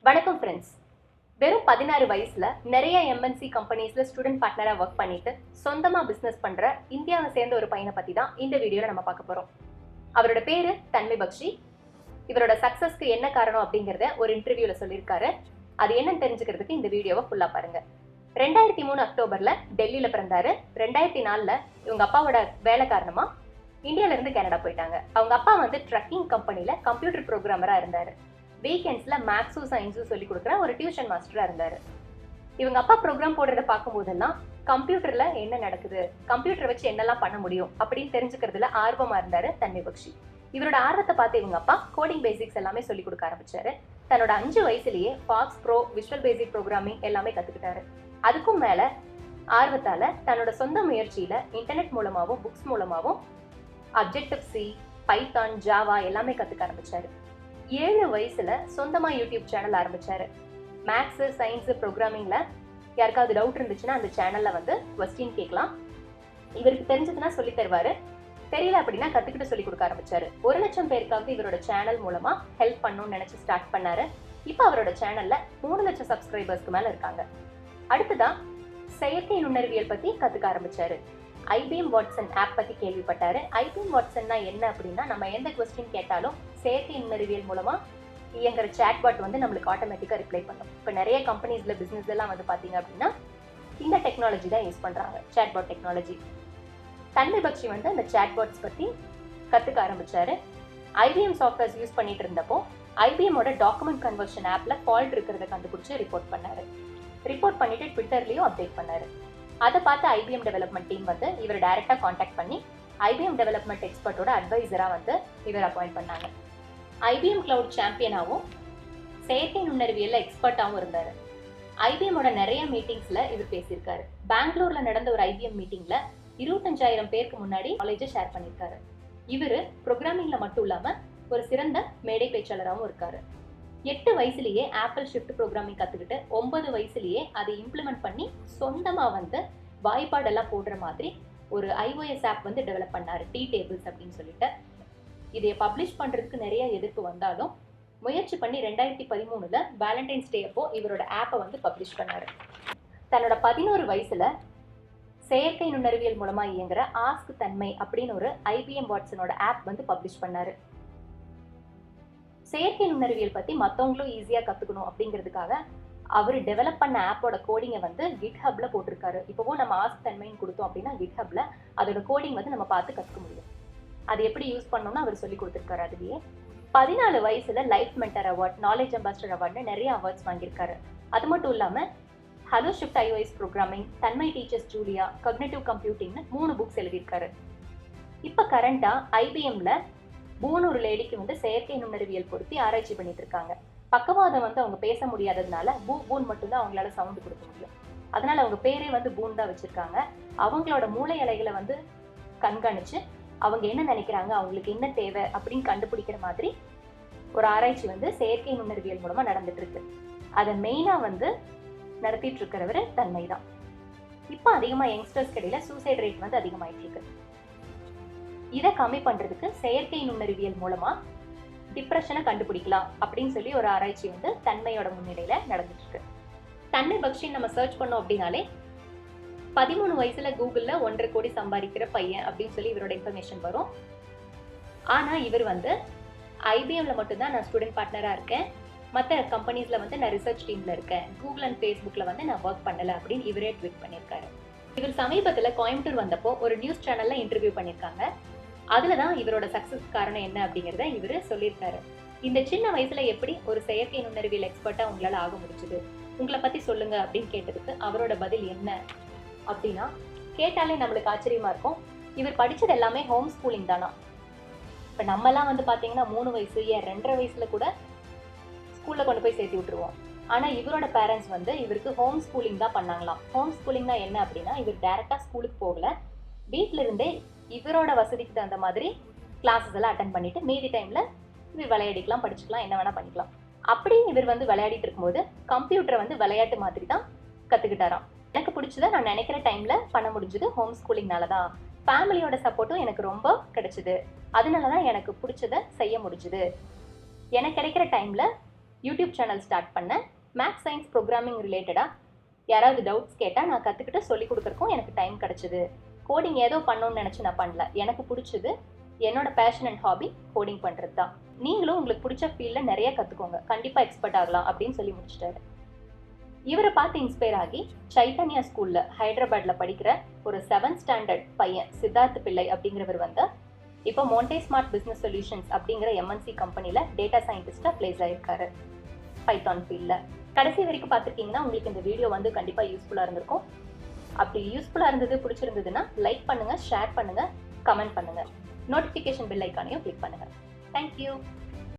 வணக்கம் ஃப்ரெண்ட்ஸ். வெறும் 16 வயசுல நிறைய எம்என்சி கம்பெனிஸ்ல ஸ்டூடெண்ட் பார்ட்னரா ஒர்க் பண்ணிட்டு சொந்தமா பிசினஸ் பண்ற இந்தியாவை சேர்ந்த ஒரு பையனை பத்தி தான் இந்த வீடியோல நம்ம பார்க்க போறோம். அவரோட பேரு தன்மை பக்ஷி. இவரோட சக்சஸ்க்கு என்ன காரணம் அப்படிங்கறத ஒரு இன்டர்வியூல சொல்லியிருக்காரு. அது என்னன்னு தெரிஞ்சுக்கிறதுக்கு இந்த வீடியோவை ஃபுல்லா பாருங்க. 2003 அக்டோபர்ல டெல்லியில பிறந்தாரு. 2004ல இவங்க அப்பாவோட வேலை காரணமா இந்தியால இருந்து கனடா போயிட்டாங்க. அவங்க அப்பா ட்ரக்கிங் கம்பெனில கம்ப்யூட்டர் ப்ரோக்ராமரா இருந்தாரு. வீக்கெண்ட்ஸ்ல மேக்ஸும் சயின்ஸும் சொல்லி கொடுக்குற ஒரு டியூஷன் மாஸ்டரா இருந்தாரு. இவங்க அப்பா ப்ரோக்ராம் போடுறத பார்க்கும் போதெல்லாம் கம்ப்யூட்டர்ல என்ன நடக்குது, கம்ப்யூட்டர் வச்சு என்னெல்லாம் பண்ண முடியும் அப்படின்னு தெரிஞ்சுக்கிறதுல ஆர்வமா இருந்தாரு தன்மை பக்ஷி. இவரோட ஆர்வத்தை பார்த்து இவங்க அப்பா கோடிங் பேசிக்ஸ் எல்லாமே சொல்லி கொடுக்க ஆரம்பிச்சாரு. தன்னோட 5 வயசுலயே FoxPro, visual basic programming எல்லாமே கத்துக்கிட்டாரு. அதுக்கும் மேல ஆர்வத்தால தன்னோட சொந்த முயற்சியில இன்டர்நெட் மூலமாவும் புக்ஸ் மூலமாவும் அப்ஜெக்டிவ் சி, பைத்தான், ஜாவா எல்லாமே கத்துக்க ஆரம்பிச்சாரு. 7 வயசுல சொந்தமா யூடியூப் சேனல் ஆரம்பிச்சாரு. மேக்ஸ், சயின்ஸ், ப்ரோக்ராமிங்ல யாருக்காவது டவுட் இருந்துச்சுன்னா அந்த சேனல்ல கொஸ்டின் கேட்கலாம். இவருக்கு தெரிஞ்சதுன்னா சொல்லி தருவாரு. தெரியல அப்படின்னா கத்துக்கிட்டு சொல்லி கொடுக்க ஆரம்பிச்சாரு. 1 லட்சம் பேருக்காவது இவரோட சேனல் மூலமா ஹெல்ப் பண்ணணும்னு நினைச்சு ஸ்டார்ட் பண்ணாரு. இப்ப அவரோட சேனல்ல 3 லட்சம் சப்ஸ்கிரைபர்ஸ்க்கு மேல இருக்காங்க. அடுத்ததான் செயற்கை நுண்ணறிவியல் பத்தி கத்துக்க ஆரம்பிச்சாரு. IBM வாட்சன் ஆப் பத்தி கேள்விப்பட்டாரு. IBM வாட்சன்னா என்ன அப்படின்னா, நம்ம எந்த கொஸ்டின் கேட்டாலும் செயற்கை நுண்ணறிவியல் மூலமா இயங்குற சாட்பாட் நம்மளுக்கு ஆட்டோமேட்டிக்கா ரிப்ளை பண்ணும். இப்போ நிறைய கம்பெனிஸ்ல பிசினஸ் எல்லாம் பாத்தீங்க அப்படின்னா இந்த டெக்னாலஜி தான் யூஸ் பண்றாங்க, சாட்பாட் டெக்னாலஜி. தன்மை பக்ஷி அந்த சாட்பாட்ஸ் பத்தி கத்துக்க ஆரம்பிச்சாரு. IBM சாஃப்ட்வேர்ஸ் யூஸ் பண்ணிட்டு இருந்தப்போ IBMோட டாக்குமெண்ட் கன்வர்ஷன் ஆப்ல ஃபால்ட் இருக்கிறத கண்டுபிடிச்சு ரிப்போர்ட் பண்ணாரு. ரிப்போர்ட் பண்ணிட்டு ட்விட்டர்லயும் அப்டேட் பண்ணாரு. அதை பார்த்து IBM டெவலப்மெண்ட் டீம் இவர் டைரக்டா கான்டாக்ட் பண்ணி IBM டெவலப்மெண்ட் எக்ஸ்பர்ட்டோட அட்வைசரா இவர் அப்பாயிண்ட் பண்ணாங்க. IBM கிளவுட் சாம்பியனாவும் செயற்கை நுண்ணறிவியல்ல எக்ஸ்பர்ட்டாவும் இருந்தாரு. IBMோட நிறைய மீட்டிங்ஸ்ல இவர் பேசியிருக்காரு. பெங்களூர்ல நடந்த ஒரு IBM மீட்டிங்ல 25,000 பேருக்கு முன்னாடி நாலேஜை ஷேர் பண்ணியிருக்காரு. இவரு ப்ரோக்ராமிங்ல மட்டும் இல்லாம ஒரு சிறந்த மேடை பேச்சாளராகவும் இருக்காரு. 8 வயசுலயே ஆப்பிள் ஷிஃப்ட் ப்ரோக்ராமிங் கத்துக்கிட்டு 9 வயசுலயே அதை இம்ப்ளிமெண்ட் பண்ணி சொந்தமா வாய்ப்பாடெல்லாம் போடுற மாதிரி ஒரு iOS ஆப் டெவலப் பண்ணாரு, டி டேபிள்ஸ் அப்படின்னு சொல்லிட்டு. இதை பப்ளிஷ் பண்றதுக்கு நிறைய எதிர்ப்பு வந்தாலும் முயற்சி பண்ணி 2013ல வேலண்டைன்ஸ் டே அப்போ இவரோட ஆப்பை பப்ளிஷ் பண்ணாரு. தன்னோட 11 வயசுல செயற்கை நுண்ணறிவியல் மூலமா இயங்குற ஆஸ்க் தன்மை அப்படின்னு ஒரு IBM வாட்சனோட ஆப் பப்ளிஷ் பண்ணாரு. செயற்கை நுண்ணறிவியல் பத்தி மத்தவங்களும் ஈஸியா கத்துக்கணும் அப்படிங்கிறதுக்காக அவர் டெவலப் பண்ண ஆப்போட கோடிங்கை கிட்ஹப்ல போட்டிருக்காரு. இப்போவும் நம்ம ஆஸ்க் தன்மைன்னு கொடுத்தோம் அப்படின்னா கிட்ஹப்ல அதோட கோடிங் நம்ம பார்த்து கத்துக்க முடியும். அது எப்படி யூஸ் பண்ணணும்னு அவர் சொல்லி கொடுத்துருக்காரு. அதுலயே 14 வயசுல life mentor award, knowledge ambassador அவார்ட்னு நிறைய அவார்ட்ஸ் வாங்கியிருக்காரு. அது மட்டும் இல்லாம hello swift iOS programming, Tanmay teaches Julia, cognitive கம்ப்யூட்டிங்னு 3 புக்ஸ் எழுதியிருக்காரு. இப்ப கரண்டா IBMல பூன் ஒரு லேடிக்கு செயற்கை நுண்ணறிவியல் பொருத்தி ஆராய்ச்சி பண்ணிட்டு இருக்காங்க. பக்கவாதம் அவங்க பேச முடியாததுனால பூன் மட்டும்தான் அவங்களால சவுண்ட் கொடுக்க முடியும். அதனால அவங்க பேரே பூன் தான் வச்சிருக்காங்க. அவங்களோட மூளை அலைகளை கண்காணிச்சு அவங்க என்ன நினைக்கிறாங்க, அவங்களுக்கு என்ன தேவை அப்படின்னு கண்டுபிடிக்கிற மாதிரி ஒரு ஆராய்ச்சி செயற்கை நுண்ணறிவியல் மூலமா நடந்துட்டு இருக்கு. அதை மெயினா நடத்திட்டு இருக்கிறவரு தன்மை தான். இப்ப அதிகமா யங்ஸ்டர்ஸ் இடையில சூசைட் ரேட் அதிகமாயிட்டு இருக்கு. இதை கம்மி பண்றதுக்கு செயற்கை நுண்ணறிவியல் மூலமா டிப்ரெஷனை கண்டுபிடிக்கலாம் அப்படின்னு சொல்லி ஒரு ஆராய்ச்சி தன்மையோட முன்னிலையில நடந்துட்டு இருக்கு. தன்மை பக்ஷி நம்ம சர்ச் பண்ணோம் அப்படின்னாலே 13 வயசுல கூகுள்ல 1.5 கோடி சம்பாதிக்கிற பையன் அப்படின்னு சொல்லி இவரோட இன்ஃபர்மேஷன் வரும். ஆனா இவர் IBMல மட்டும்தான் நான் ஸ்டூடெண்ட் பார்ட்னரா இருக்கேன், மற்ற கம்பெனிஸ்ல நான் ரிசர்ச் டீம்ல இருக்கேன், கூகுள் அண்ட் ஃபேஸ்புக்ல நான் ஒர்க் பண்ணல அப்படின்னு இவரே ட்வீட் பண்ணியிருக்காரு. இவர் சமீபத்துல கோயம்புத்தூர் வந்தப்போ ஒரு நியூஸ் சேனல்ல இன்டர்வியூ பண்ணியிருக்காங்க. அதுலதான் இவரோட சக்சஸ் காரணம் என்ன அப்படிங்கறத இவரு சொல்லியிருக்காரு. இந்த சின்ன வயசுல எப்படி ஒரு செயற்கை நுண்ணறிவியல் எக்ஸ்பர்ட்டா உங்களால ஆக முடிஞ்சது, உங்களை பத்தி சொல்லுங்க அப்படின்னு கேட்டதுக்கு அவரோட பதில் என்ன அப்படின்னா, கேட்டாலே நம்மளுக்கு ஆச்சரியமா இருக்கும். இவர் படிச்சது எல்லாமே ஹோம் ஸ்கூலிங் தானா. இப்ப நம்ம எல்லாம் பாத்தீங்கன்னா 3 வயசு 2.5 வயசுல கூட ஸ்கூல்ல கொண்டு போய் சேர்த்து விட்டுருவோம். ஆனா இவரோட பேரண்ட்ஸ் இவருக்கு ஹோம் ஸ்கூலிங் தான் பண்ணாங்களாம். ஹோம் ஸ்கூலிங்னா என்ன அப்படின்னா, இவர் டைரக்டா ஸ்கூலுக்கு போகல, வீட்டுல இருந்தே இவரோட வசதிக்கு தகுந்த மாதிரி கிளாஸஸ் எல்லாம் அட்டன் பண்ணிட்டு மீதி டைம்ல இவர் விளையாடிக்கலாம், படிச்சுக்கலாம், என்ன வேணா பண்ணிக்கலாம். அப்படி இவர் விளையாடிட்டு இருக்கும்போது கம்ப்யூட்டரை விளையாட்டு மாதிரி தான் கத்துக்கிட்டாராம். எனக்கு பிடிச்சதை நான் நினைக்கிற டைம்ல பண்ண முடிஞ்சது ஹோம் ஸ்கூலிங்னாலதான். ஃபேமிலியோட சப்போர்ட்டும் எனக்கு ரொம்ப கிடைச்சது, அதனாலதான் எனக்கு பிடிச்சதை செய்ய முடிஞ்சது. எனக்கு கிடைக்கிற டைம்ல யூடியூப் சேனல் ஸ்டார்ட் பண்ணேன். மேத்ஸ் சயின்ஸ் ப்ரோக்ராமிங் ரிலேட்டடாக யாராவது டவுட்ஸ் கேட்டால் நான் கற்றுக்கிட்டு சொல்லிக் கொடுக்குறக்கும் எனக்கு டைம் கிடச்சிது. கோடிங் ஏதோ பண்ணணும்னு நினச்சி நான் பண்ணல. எனக்கு பிடிச்சது, என்னோட பேஷன் அண்ட் ஹாபி கோடிங் பண்ணுறது தான். நீங்களும் உங்களுக்கு பிடிச்ச ஃபீல்டில் நிறைய கற்றுக்கோங்க, கண்டிப்பாக எக்ஸ்பர்ட் ஆகலாம் அப்படின்னு சொல்லி முடிச்சிட்டாரு. இவரை பார்த்து இன்ஸ்பயர் ஆகி சைத்தன்யா ஸ்கூலில் ஹைதராபாத்தில் படிக்கிற ஒரு 7th ஸ்டாண்டர்ட் பையன் சித்தார்த் பிள்ளை அப்படிங்கிறவர் வந்து இப்போ மோண்டே ஸ்மார்ட் பிஸ்னஸ் சொல்யூஷன்ஸ் அப்படிங்கிற எம்என்சி கம்பெனியில் டேட்டா சயின்டிஸ்டாக பிளேஸ் ஆகிருக்காரு பைத்தான் ஃபீல்டில். கடைசி வரைக்கும் பார்த்துருக்கீங்கன்னா உங்களுக்கு இந்த வீடியோ வந்து கண்டிப்பாக யூஸ்ஃபுல்லாக இருந்திருக்கும். அப்படி யூஸ்ஃபுல்லாக இருந்தது, பிடிச்சிருந்ததுன்னா லைக் பண்ணுங்கள், ஷேர் பண்ணுங்கள், கமெண்ட் பண்ணுங்கள். நோட்டிஃபிகேஷன் பெல் ஐக்கானையும் கிளிக் பண்ணுங்கள். தேங்க்யூ.